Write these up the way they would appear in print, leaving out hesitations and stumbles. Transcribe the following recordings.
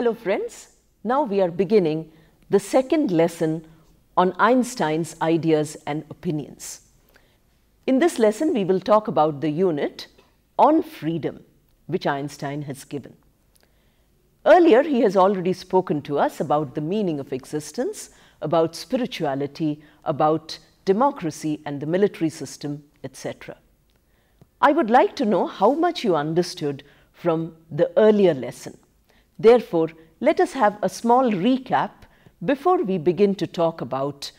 Hello friends, now we are beginning the second lesson on Einstein's ideas and opinions. In this lesson we will talk about the unit on freedom which Einstein has given. Earlier he has already spoken to us about the meaning of existence, about spirituality, about democracy and the military system, etc. I would like to know how much you understood from the earlier lesson. Therefore, let us have a small recap before we begin to talk about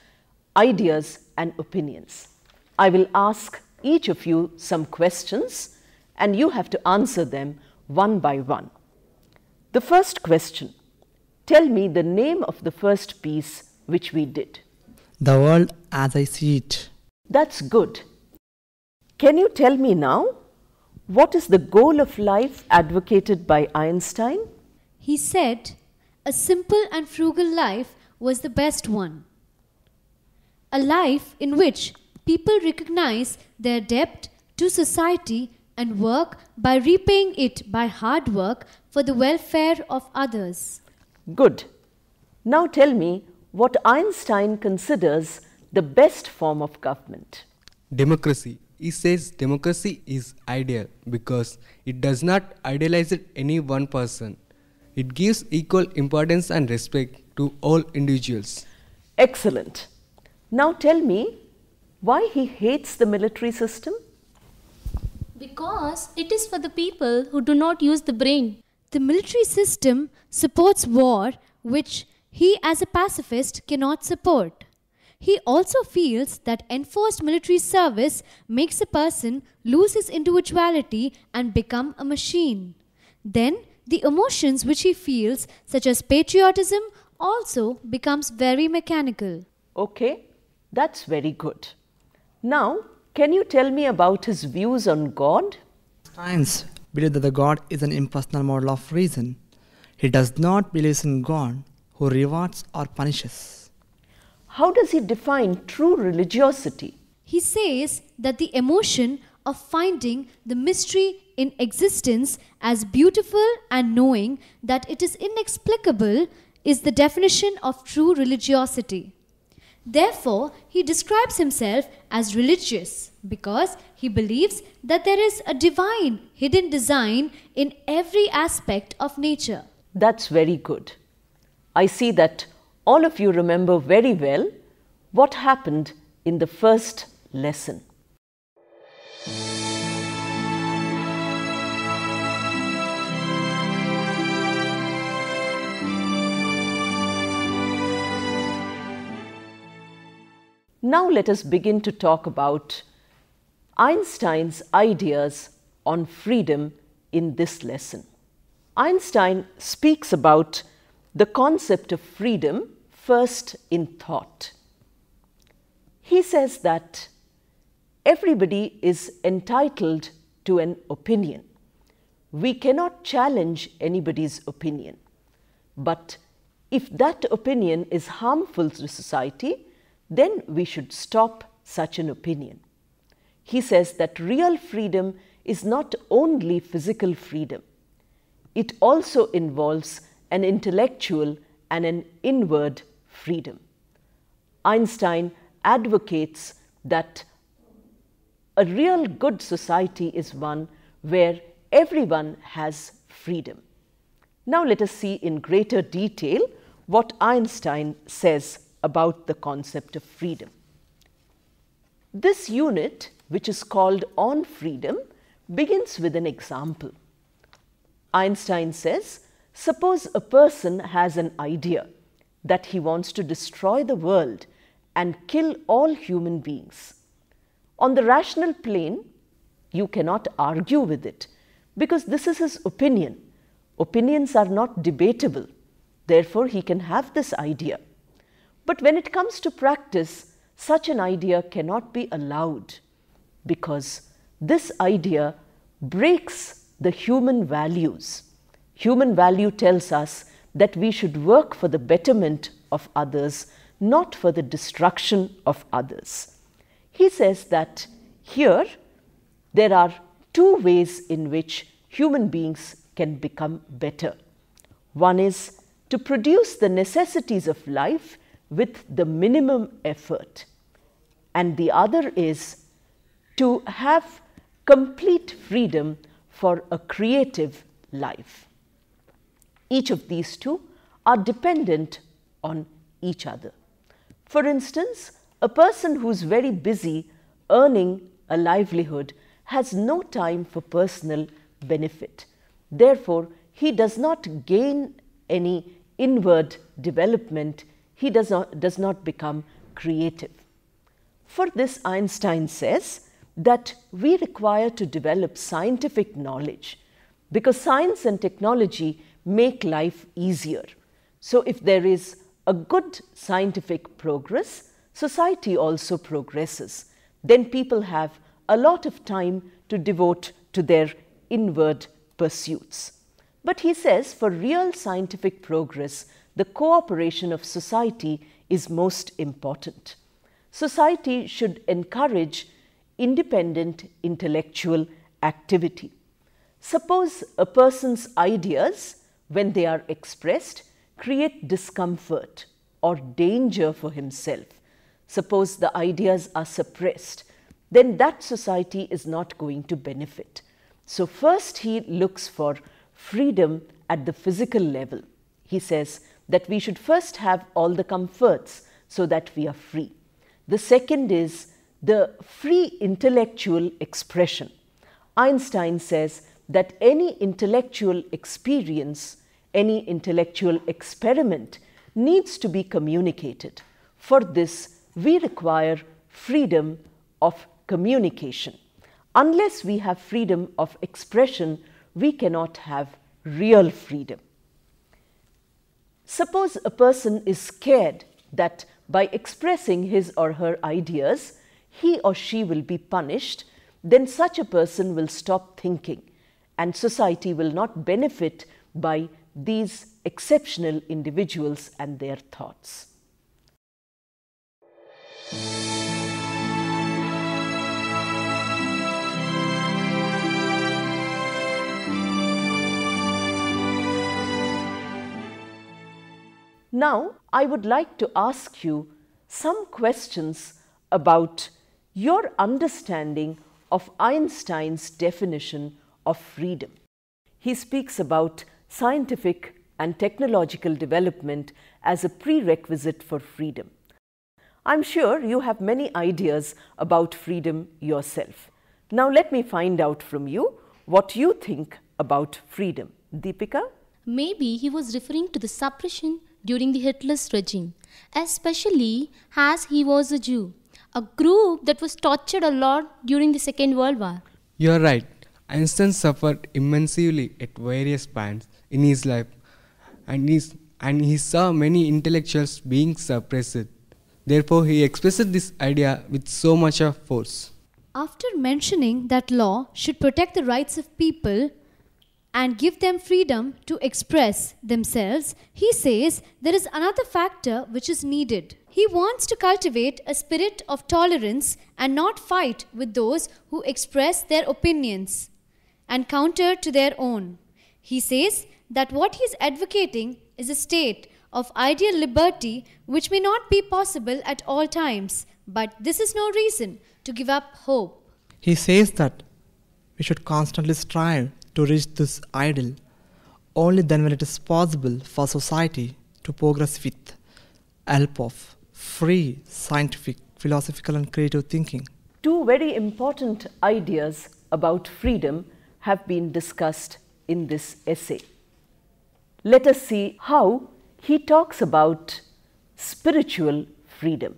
ideas and opinions. I will ask each of you some questions and you have to answer them one by one. The first question, tell me the name of the first piece which we did. The World as I See It. That's good. Can you tell me now, what is the goal of life advocated by Einstein? He said, a simple and frugal life was the best one. A life in which people recognize their debt to society and work by repaying it by hard work for the welfare of others. Good. Now tell me what Einstein considers the best form of government. Democracy. He says democracy is ideal because it does not idealize any one person. It gives equal importance and respect to all individuals. Excellent. Now tell me why he hates the military system? Because it is for the people who do not use the brain. The military system supports war, which he as a pacifist cannot support. He also feels that enforced military service makes a person lose his individuality and become a machine. Then, the emotions which he feels, such as patriotism, also becomes very mechanical. Okay, that's very good. Now, can you tell me about his views on God? Einstein believes that the God is an impersonal model of reason. He does not believe in God who rewards or punishes. How does he define true religiosity? He says that the emotion of finding the mystery in existence as beautiful and knowing that it is inexplicable is the definition of true religiosity. Therefore, he describes himself as religious because he believes that there is a divine hidden design in every aspect of nature. That's very good. I see that all of you remember very well what happened in the first lesson. Now let us begin to talk about Einstein's ideas on freedom in this lesson. Einstein speaks about the concept of freedom first in thought. He says that everybody is entitled to an opinion. We cannot challenge anybody's opinion. But if that opinion is harmful to society, then we should stop such an opinion. He says that real freedom is not only physical freedom. It also involves an intellectual and an inward freedom. Einstein advocates that a real good society is one where everyone has freedom. Now let us see in greater detail what Einstein says about the concept of freedom. This unit, which is called On Freedom, begins with an example. Einstein says, suppose a person has an idea that he wants to destroy the world and kill all human beings. On the rational plane, you cannot argue with it because this is his opinion. Opinions are not debatable. Therefore, he can have this idea. But when it comes to practice, such an idea cannot be allowed because this idea breaks the human values. Human value tells us that we should work for the betterment of others, not for the destruction of others. He says that here there are two ways in which human beings can become better. One is to produce the necessities of life with the minimum effort, and the other is to have complete freedom for a creative life. Each of these two are dependent on each other. For instance, a person who's very busy earning a livelihood has no time for personal benefit. Therefore, he does not gain any inward development. He does not become creative. For this, Einstein says that we require to develop scientific knowledge because science and technology make life easier. So if there is a good scientific progress, society also progresses. Then people have a lot of time to devote to their inward pursuits. But he says for real scientific progress, the cooperation of society is most important. Society should encourage independent intellectual activity. Suppose a person's ideas, when they are expressed, create discomfort or danger for himself. Suppose the ideas are suppressed, then that society is not going to benefit. So first he looks for freedom at the physical level. He says that we should first have all the comforts so that we are free. The second is the free intellectual expression. Einstein says that any intellectual experience, any intellectual experiment needs to be communicated. For this, we require freedom of communication. Unless we have freedom of expression, we cannot have real freedom. Suppose a person is scared that by expressing his or her ideas, he or she will be punished, then such a person will stop thinking, and society will not benefit by these exceptional individuals and their thoughts. Now, I would like to ask you some questions about your understanding of Einstein's definition of freedom. He speaks about scientific and technological development as a prerequisite for freedom. I'm sure you have many ideas about freedom yourself. Now let me find out from you what you think about freedom. Deepika? Maybe he was referring to the suppression during the Hitler's regime, especially as he was a Jew, a group that was tortured a lot during the Second World War. You are right. Einstein suffered immensely at various points in his life, and he saw many intellectuals being suppressed. Therefore, he expressed this idea with so much of force. After mentioning that law should protect the rights of people and give them freedom to express themselves, he says there is another factor which is needed. He wants to cultivate a spirit of tolerance and not fight with those who express their opinions and counter to their own. He says that what he is advocating is a state of ideal liberty which may not be possible at all times, but this is no reason to give up hope. He says that we should constantly strive to reach this ideal. Only then when it is possible for society to progress with help of free scientific, philosophical and creative thinking. Two very important ideas about freedom have been discussed in this essay. Let us see how he talks about spiritual freedom.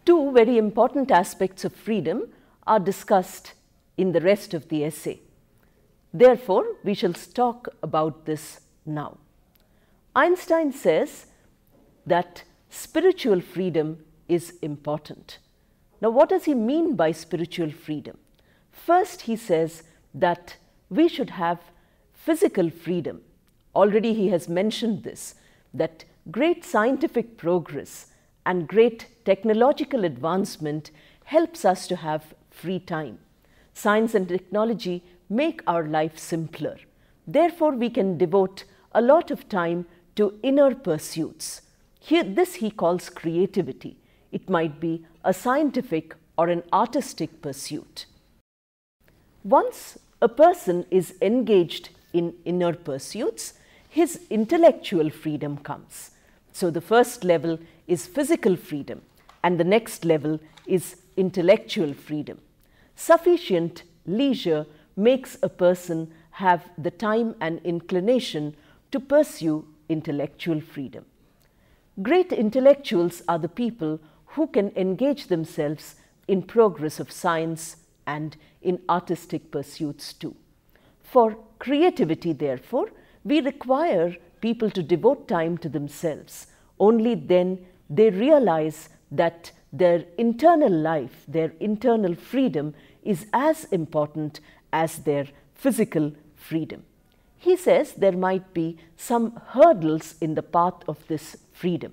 Two very important aspects of freedom are discussed in the rest of the essay. Therefore, we shall talk about this now. Einstein says that spiritual freedom is important. Now, what does he mean by spiritual freedom? First, he says that we should have physical freedom. Already he has mentioned this, that great scientific progress and great technological advancement helps us to have free time. Science and technology make our life simpler. Therefore, we can devote a lot of time to inner pursuits. This he calls creativity. It might be a scientific or an artistic pursuit. Once a person is engaged in inner pursuits, his intellectual freedom comes. So the first level is physical freedom and the next level is intellectual freedom. Sufficient leisure makes a person have the time and inclination to pursue intellectual freedom. Great intellectuals are the people who can engage themselves in progress of science and in artistic pursuits too. For creativity, therefore, we require people to devote time to themselves. Only then they realize that their internal life, their internal freedom is as important as their physical freedom. He says there might be some hurdles in the path of this freedom.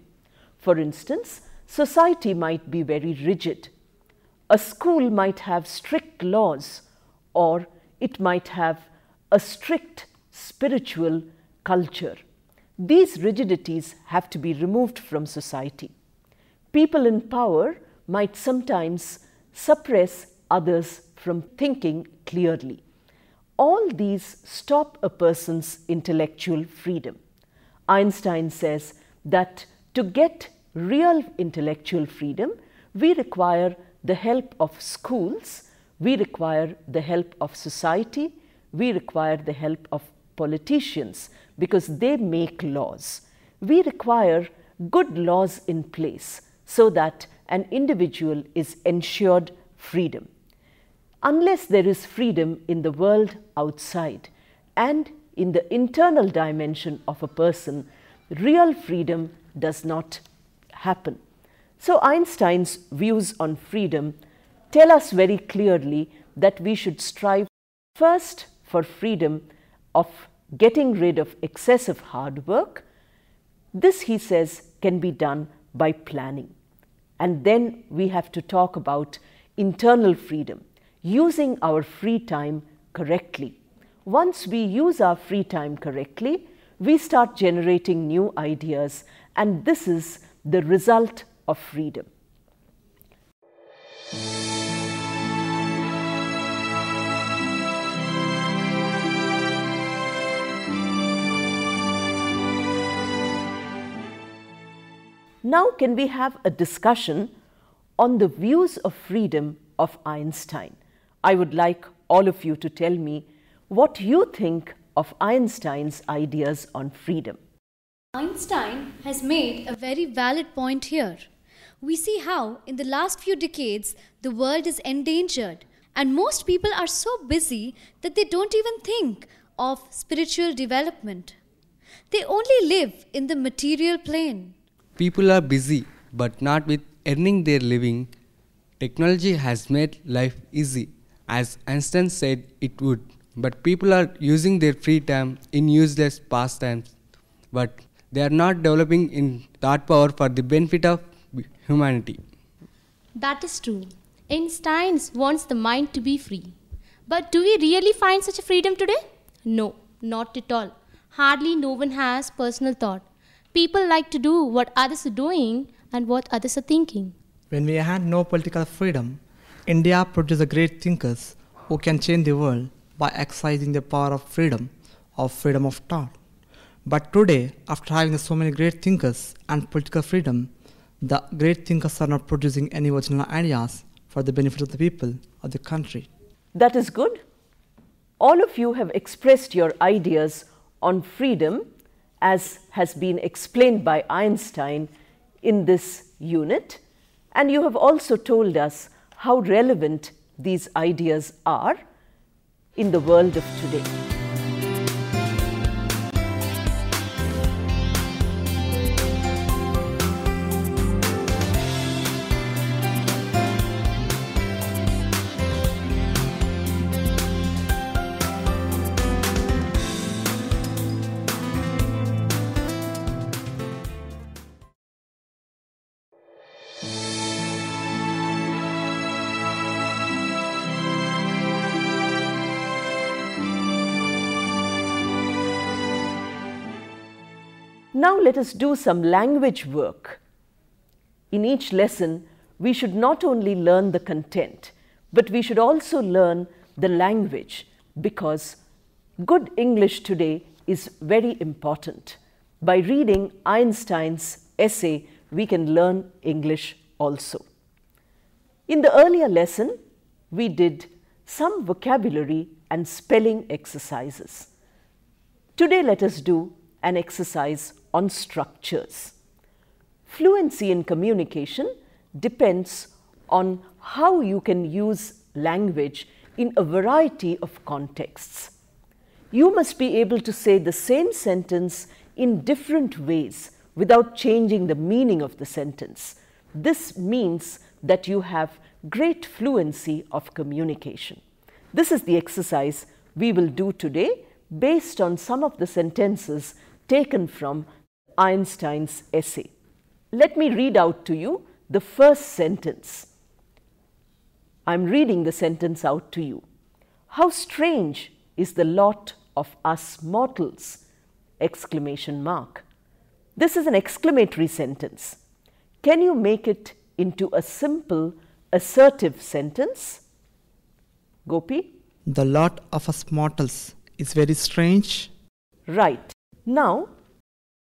For instance, society might be very rigid. A school might have strict laws, or it might have a strict spiritual culture. These rigidities have to be removed from society. People in power might sometimes suppress others from thinking clearly. All these stop a person's intellectual freedom. Einstein says that to get real intellectual freedom, we require the help of schools, we require the help of society, we require the help of politicians because they make laws. We require good laws in place so that an individual is ensured freedom. Unless there is freedom in the world outside and in the internal dimension of a person, real freedom does not happen. So Einstein's views on freedom tell us very clearly that we should strive first for freedom of getting rid of excessive hard work. This, he says, can be done by planning. And then we have to talk about internal freedom, using our free time correctly. Once we use our free time correctly, we start generating new ideas, and this is the result of freedom. Now, can we have a discussion on the views of freedom of Einstein? I would like all of you to tell me what you think of Einstein's ideas on freedom. Einstein has made a very valid point here. We see how in the last few decades the world is endangered, and most people are so busy that they don't even think of spiritual development. They only live in the material plane. People are busy, but not with earning their living. Technology has made life easy, as Einstein said it would. But people are using their free time in useless pastimes. But they are not developing in thought power for the benefit of humanity. That is true. Einstein wants the mind to be free. But do we really find such a freedom today? No, not at all. Hardly no one has personal thought. People like to do what others are doing and what others are thinking. When we had no political freedom, India produced great thinkers who can change the world by exercising the power of freedom of thought. But today, after having so many great thinkers and political freedom, the great thinkers are not producing any original ideas for the benefit of the people of the country. That is good. All of you have expressed your ideas on freedom as has been explained by Einstein in this unit, and you have also told us how relevant these ideas are in the world of today. Now let us do some language work. In each lesson, we should not only learn the content, but we should also learn the language, because good English today is very important. By reading Einstein's essay, we can learn English also. In the earlier lesson, we did some vocabulary and spelling exercises. Today, let us do an exercise on structures. Fluency in communication depends on how you can use language in a variety of contexts. You must be able to say the same sentence in different ways without changing the meaning of the sentence. This means that you have great fluency of communication. This is the exercise we will do today based on some of the sentences taken from Einstein's essay. Let me read out to you the first sentence. I'm reading the sentence out to you. How strange is the lot of us mortals! Exclamation mark. This is an exclamatory sentence. Can you make it into a simple, assertive sentence? Gopi? The lot of us mortals is very strange. Right. Now,